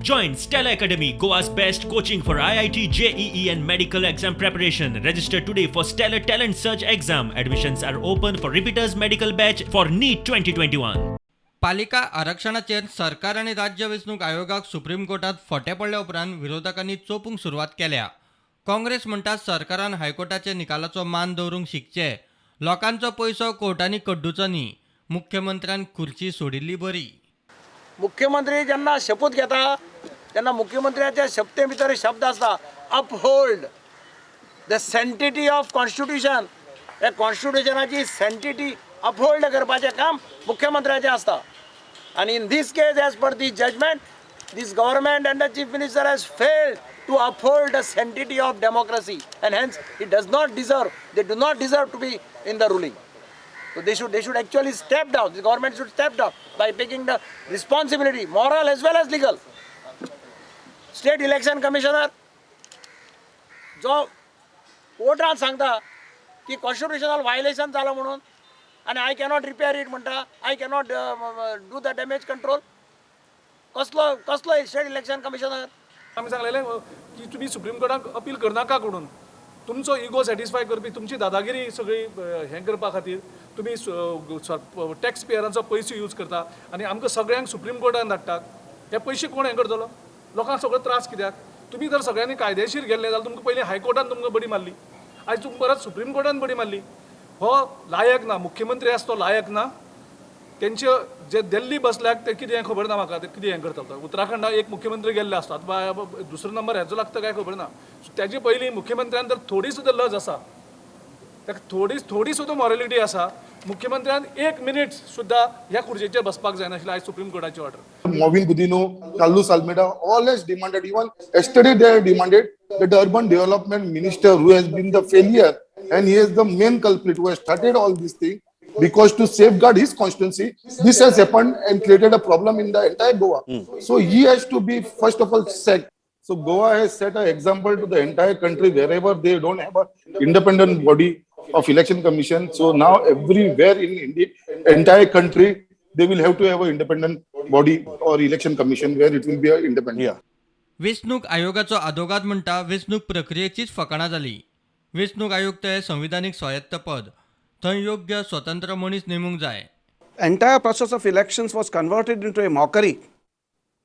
Join Stella Academy, Goa's best coaching for IIT, JEE and medical exam preparation. Register today for Stellar Talent Search exam. Admissions are open for repeaters medical batch for NEET 2021. पालिका आरक्षणाचेर सरकार आनी राज्य वेंचणूक आयोगाक supreme कोर्टात फटे पडल्या उपरांत विरोधकांनी चोपूंक सुरवात केल्या. काँग्रेस म्हणटा सरकारान हायकोर्टाच्या निकालाचो मान दवरूंक शिकचे. लोकांचो पयसो कोर्टांनी कड्डूचो न्ही. मुख्यमंत्र्यान खुर्ची सोडिल्ली बरी. मुख्यमंत्री जेन्ना शपथ घेता तेन्ना मुख्यमंत्र्याच्या शपथे भितर शब्द आसता uphold the sanctity of constitution. हे कॉन्स्टिट्यूशनाची सँटिटी अपहोल्ड करपाचें काम मुख्यमंत्र्याचें आसता. आनी in this case as per the judgement this government and the chief minister has failed to uphold the sanctity of democracy, and hence it does not deserve, they do not deserve to be in the ruling. So they should actually step down. The government should step down by taking the responsibility, moral as well as legal. State election commissioner जो कोर्टान सांगता की constitutional violation जालो म्हणून आणि I cannot repair it म्हणटा, I cannot do the damage control. कसलो state election commissioner? आमी सांगलेलें की तुमी सुप्रीम कोर्टाक अपील करनाका म्हणून. तुमचो इगो सॅटिस्फाय करपी तुमची दादागिरी सगळी हें करपा खातीर तुमी टॅक्स पेयरांचो पयसो यूज करता आनी आमकां सगळ्यांक सुप्रीम कोर्टान धाडटात. हे पयशे कोण हें करतलो? लोकांक सगळो त्रास कित्याक? तुमी जर सगळ्यांनी कायदेशीर गेल्ले जाल्यार तुमकां पयलीं हायकोर्टान तुमकां बडी मारली, आयज तुमकां परत सुप्रीम कोर्टान बडी मारली. हो लायक ना. मुख्यमंत्री आसा तो लायक ना. तेंचे जे दिल्ली बसल्याक ते कितें हें खबर ना म्हाका, ते कितें हें करता. उत्तराखंडाक एक मुख्यमंत्री गेल्ले आसता, दुसरो नंबर हेजो लागता काय खबर ना. तेजे पयलीं मुख्यमंत्र्यान जर थोडी सुद्दां लज आसा, ताका थोडी सुद्दां मॉरलिटी आसा, मुख्यमंत्र्यान 1 मिनिट सुद्दां ह्या खुर्चेचेर बसपाक जायनाशिल्लें. आयज सुप्रीम कोर्टाची order. Movin Gudino, Carlos Almeida, all has demanded, even yesterday they have demanded that the urban development minister who has been the failure and he is the main culprit who has started all this thing because to safeguard his constituency, this has happened and created a problem in the entire Goa. So he has to be first of all sacked. So Goa has set an example to the entire country wherever they don't have an independent body of election commission. So now everywhere in India, entire country, they will have to have an independent body or election commission where it will be an independent. Yeah. वेंचणूक आयोगाचो आदोगाद म्हणटा वेंचणूक प्रक्रियेचीच फकाणां जाली. वेंचणूक आयुक्त हे संविधानीक स्वायत्त पद. थंय योग्य स्वतंत्र मनीस नेमूंक जाय. Entire process of elections was converted into a mockery.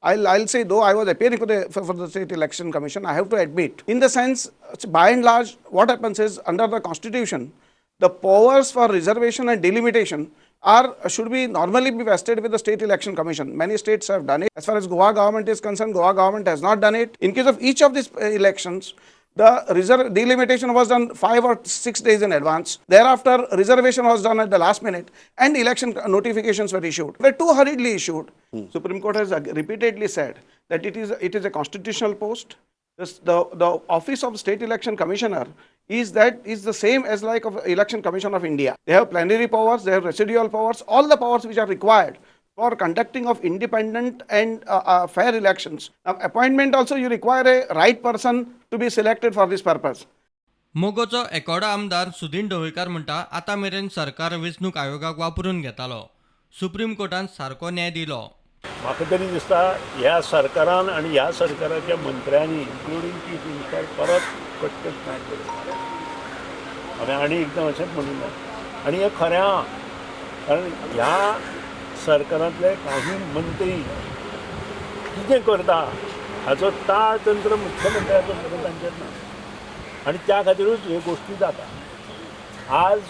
I'll say, though I was appearing for the State Election Commission, I have to admit, in the sense, by and large, what happens is, under the Constitution, the powers for reservation and delimitation should be normally be vested with the State Election Commission. Many states have done it. As far as Goa government is concerned, Goa government has not done it. In case of each of these elections, the delimitation was done 5 or 6 days in advance. Thereafter, reservation was done at the last minute, and election notifications were issued. They were too hurriedly issued. Supreme Court has repeatedly said that it is a constitutional post. The office of State Election Commissioner is the same as like of Election Commission of India. They have plenary powers, they have residual powers, all the powers which are required for conducting of independent and fair elections. Now, appointment also, you require a right person to be selected for this purpose. मोगोचो एकोडा आमदार सुदीन ढवळीकार म्हणटा आतां मेरेन सरकार वेंचणूक आयोगाक वापरून घेतालो. Supreme कोर्टान सारको न्याय दिलो. म्हाका तरी दिसता ह्या सरकारान आनी ह्या सरकाराच्या मंत्र्यांनी इन्क्लुडींग चीफ मिनिस्टर परत कटकट न्याय केलो. हांवें आनी एकदम अशेंच म्हणून ना. आनी हें खरें कारण ह्या सरकारांतले काही मंत्री कितें करता हाचो ताळतंत्र मुख्यमंत्र्याचो सुद्दां तांचेर ना. आनी त्या खातीरूच ह्यो गोश्टी जाता. आज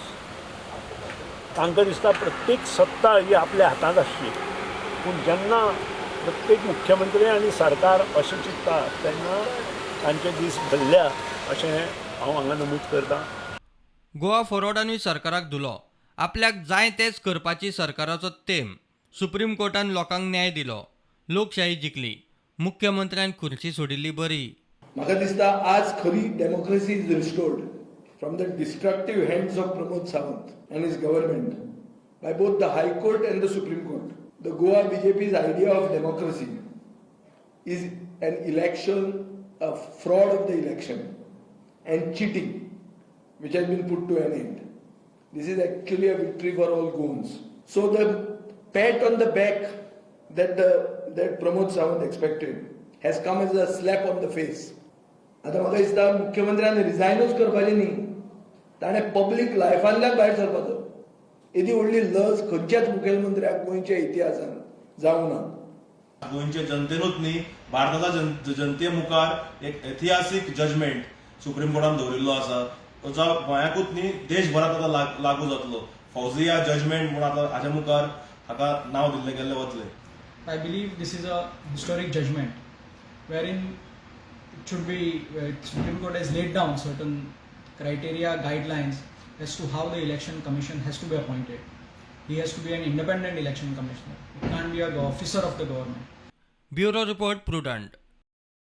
तांकां दिसता प्रत्येक सत्ता ही आपल्या हातांत आसची, पूण जेन्ना प्रत्येक मुख्यमंत्री आनी सरकार अशें चिंतता तेन्ना तांचे दीस भल्ल्या अशें हांव हांगा नमूद करतां. गोवा फॉरवर्डानूय सरकाराक धुलो. आपल्याक जाय तेच करपाची सरकाराचो तेम. सुप्रीम कोर्टान लोकांक न्याय दिलो. लोकशाही जिखली. मुख्यमंत्र्यान खुर्ची सोडिल्ली बरी. म्हाका दिसता आज खरी democracy is restored from the destructive hands of Pramod Sawant and his government by both the high court and the supreme court. The Goa BJP's idea of democracy is an election, a fraud of the election and cheating which has been put to an end. This is actually a victory for all goons. So the pat on the back that Pramod Sawant expected has come as a slap on the face. आता म्हाका दिसता मुख्यमंत्र्यान रिजायनूच करपाचें न्ही, ताणें public लायफांतल्यान भायर सरपाचो. येदी व्हडली लज खंयच्याच मुखेलमंत्र्याक गोंयच्या इतिहासांत जावंक ना. गोंयच्या जनतेनूच न्ही, भारताच्या जनते मुखार एक ऐतिहासीक जजमेंट सुप्रीम कोर्टान दवरिल्लो आसा. जो गोंयाकूच न्ही, देशभरात आतां लागू जातलो. फौजिया जजमेंट म्हूण आतां हाच्या मुखार हाका नांव दिल्लें गेल्लें वतलें. I believe this is a historic judgment wherein it should be Supreme Court has laid down certain criteria, guidelines as to how the election commission has to be appointed. He has to be an independent election commissioner. He can't be an officer of the government. Bureau Report, Prudent.